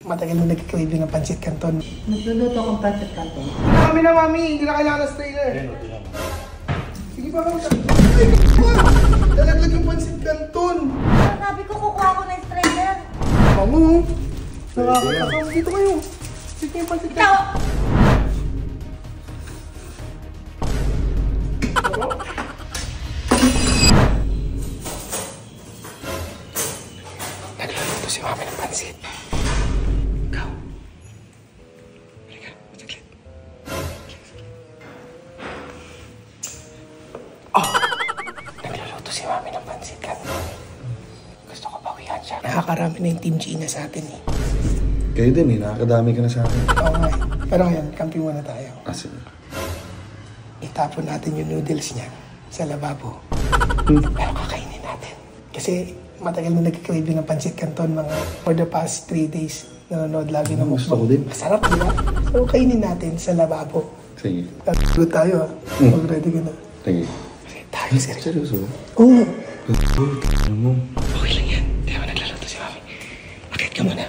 matagal na nagkikraving ng pancit canton. Nagluluto akong pancit canton. Kami na, mami. Hindi na kailangan ng strainer. Sige pa kami. Ay, nalaglag yung pancit canton. Sabi ko, kukuha ko ng strainer. Mamo, nakakatakam. Dito kayo. Dito yung pancit canton. Nagluluto si mami ng pancit. Ikaw. Halika, masaglit. Oh! Nagluluto si mami ng pancit canton. Gusto ko bawihan siya. Nakakarami na yung Team Gina sa atin eh. Kayo din eh, nakakadami ka na sa akin. Oo nga eh. Pero ngayon, kampi muna tayo. Sige. Itapon natin yung noodles niya sa lababo. Pero kakainin natin. Kasi matagal na nagkikraving ng pancit canton mga for the past 3 days. Nanonood lagi ng mukbang. Gusto ko din. Masarap, di ba? So, kainin natin sa lababo. Sige. Good tayo, ha? Mag-ready ka na. Sige. Kasi tayo, seryoso. Seryoso? Oo. Ano mo? Okay lang yan. Di ba nagluluto si mami? Akit ka muna.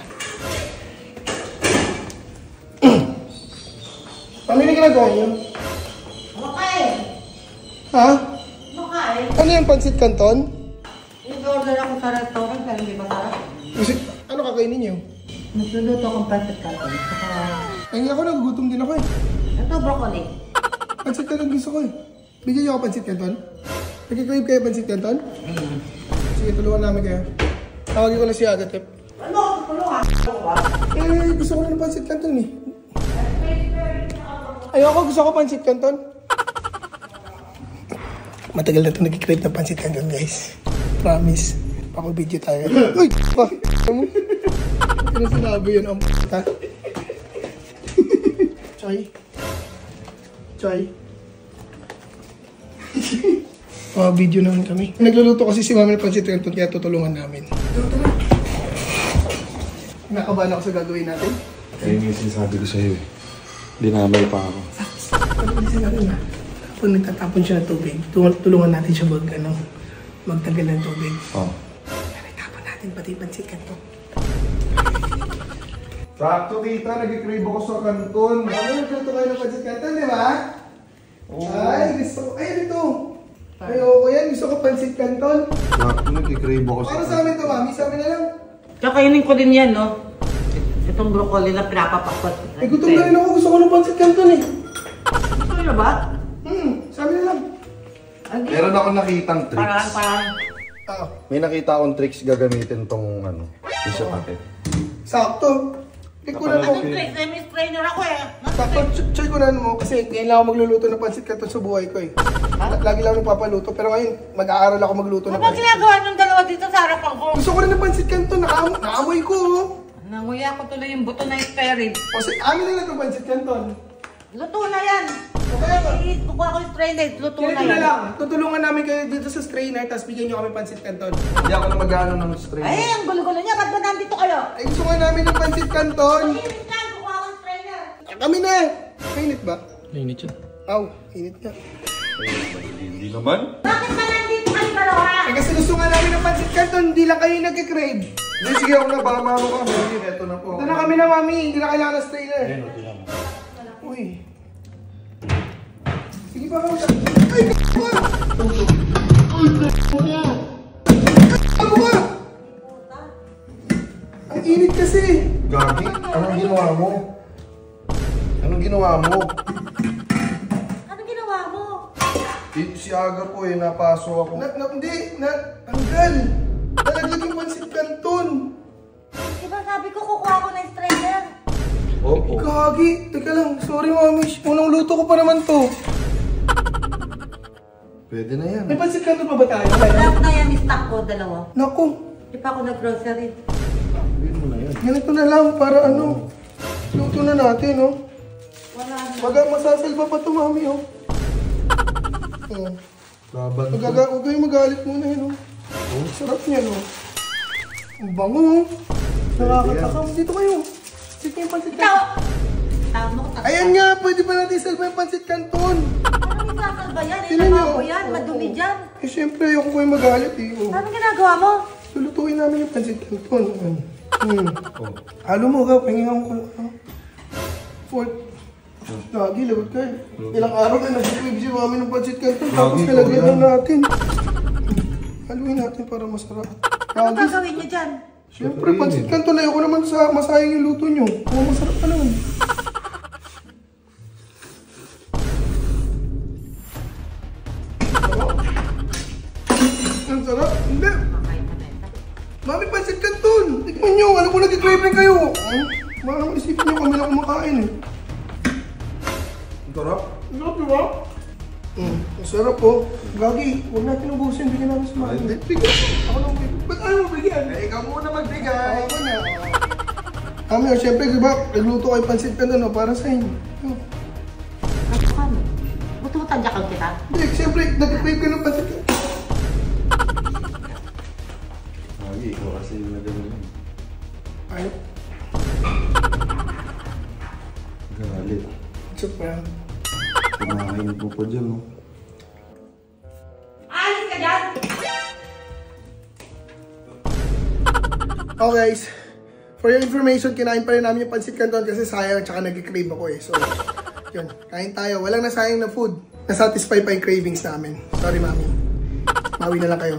Mami, na ginagawa niyo? Makain! Ha? Makain! Ano yung pancit canton? Nag-order ako sa restaurant pero hindi masarap. Kasi, ano kakainin niyo? Nagluluto akong pancit canton. Saka, Ay, ako nagugutom din ako eh. ito broccoli. Pancit canton gusto ko eh. Bigyan niyo ako pancit canton? Nagkikrave kayo pancit canton? Sige, tulungan namin kayo. Tawagin ko na si Agatep. Ano? Tulungan? Eh, gusto ko na ng pancit canton eh. Ayoko, gusto ko pancit canton. Matagal na ito nagkikrave ng pancit canton, guys. Promise. Pako-video tayo. Uy! Bakit mo? Ano sinabi yun? Ang p***a. Choy. Choy. Video naman kami. Nagluluto kasi si mami ng pancit canton kaya tutulungan namin. Nakabahan ako sa gagawin natin. Ayun yung sinasabi ko sa'yo eh. Dinamay pa ako. Pag-alisin natin na. Kapag nagtatapon siya ng tubig, tulungan natin siya magtagal ng tubig. Oo. Pero itapon natin pati yung pancit canton. Sakto tita, nag-crave ako sa kanton. Mami, nagluto kayo ng pancit canton, di ba? Ay, gusto ko. Ay, ito. Ayoko yan. Gusto ko pancit canton. Sakto, nag-crave ako sa Para sa amin to, mami. Sa amin na lang. Kakainin ko din yan, no? Itong broccoli na pinapapakot. Eh, gutom na rin ako. Gusto ko ng pancit canton eh. Gusto nyo ba? Sa amin na lang. Meron ako nakitang tricks. Parang. Ah, May nakita akong tricks gagamitin tong ano, isa pati. sakto. Ikunan mo. Anong tricks? May strainer ako eh. Sakto, try ko na mo. Kasi ngayon lang ako magluluto ng pancit canton sa buhay ko eh. Lagi lang ako nagpapaluto. Pero ngayon, mag-aaral ako magluto ng Ano ba pancit. ginagawa ng dalawa dito sa harapan ko? Gusto ko rin ng pancit canton. Naamoy ko oh. Nanguya ko tuloy yung buto na spirit. Kasi amin na lang itong pancit canton. Luto na yan. Kukuha ko yung strainer. Luto na Ganito na yan. lang. Tutulungan namin kayo dito sa strainer. Tapos bigyan nyo kami pancit canton. Hindi ako na mag-ano ng string. Ay, ang gulo-gulo niya. Ba't ba nandito kayo? Ay, gusto nga namin ng pancit canton. Mainit ka. Kukuha ko yung strainer. Kami na. Mainit ba? Mainit yun. Aw, init nga. Hindi naman. Bakit ba nandito kayo dalawa? Eh, kasi gusto nga namin ng pancit canton. Hindi lang kayo nagkikrave. Hindi, sige ako na, baka maano ka. Ito na po. Ito na kami na, mami. Hindi na kailangan ng strainer. Uy. Sige pa kami. Ay, k***o ka! Ay, ano ka? Ang init kasi. Gagi, anong ginawa mo? Anong ginawa mo? Anong ginawa mo? Si Aga po eh, napasok ako. Tanggal. Nalaglag yung pancit canton. Diba sabi ko kukuha ko ng strainer? Oo. Gagi. Teka lang. Sorry, mami. Unang luto ko pa naman to. Pwede na yan. May pancit canton pa ba tayo? Lahat na yan, stock ko, dalawa. Naku. Di pa ako nag-grocery. Pwede mo na yan. Ganito na lang para ano. Luto na natin, oh. Wala na. Masasalba pa to, mami, oh. Oh. Laban ko. Huwag kayong magalit muna yun, oh. Sarap niya, no? Ang bango, oh. Nakakatakam. Dito kayo. Dito yung pancit Ikaw! canton. Tama ko. Ayan nga, pwede pa natin salba yung pancit canton. Anong isasalba yan? Tingnan Ilagaw niyo. ko yan. Madumi dyan. Eh, syempre, ayoko ko yung magalit, eh. Oh. Anong ginagawa mo? Lulutuin namin yung pancit canton. Oh. Halo mo ka, pahingan ko. Fort. Lagi, lagot ka eh. Ilang araw na nag-crave si mami ng pancit canton. Tapos nalagyan natin. Haluin natin para masarap. Ano gagawin niyo dyan? Siyempre, pancit canton na ayoko naman sa masayang yung luto nyo. Kung masarap pa naman. Ang sarap? Hindi. Mami, pancit canton! Tikman nyo, alam ko nag-crave rin kayo. Baka naman isipin nyo kami lang kumakain eh. Ang sarap? Ang sarap, diba? Ang sarap po. Gagi, huwag natin ubusin. Bigyan namin sa mga. Hindi, bigyan. Ako lang bigyan. Ba't ayaw mo bigyan? Eh, ikaw muna magbigay. Ako na. Kami, siyempre, diba, nagluto kayo pancit canton para sa inyo. Ano ka mo? Bututadyakan kita? Hindi, siyempre, nag-crave ka ng pancit canton. Lagi, ikaw kasi yung nagano yun. Ayaw. Galit. It's a prank. Kumakain po po dyan, no? Alis ka dyan! Okay guys, for your information, kinain pa rin namin yung pancit canton kasi sayang tsaka nag-crave ako eh. So, yun, kain tayo. Walang nasayang na food. Nasatisfy pa yung cravings namin. Sorry, mami. Mawi na lang kayo.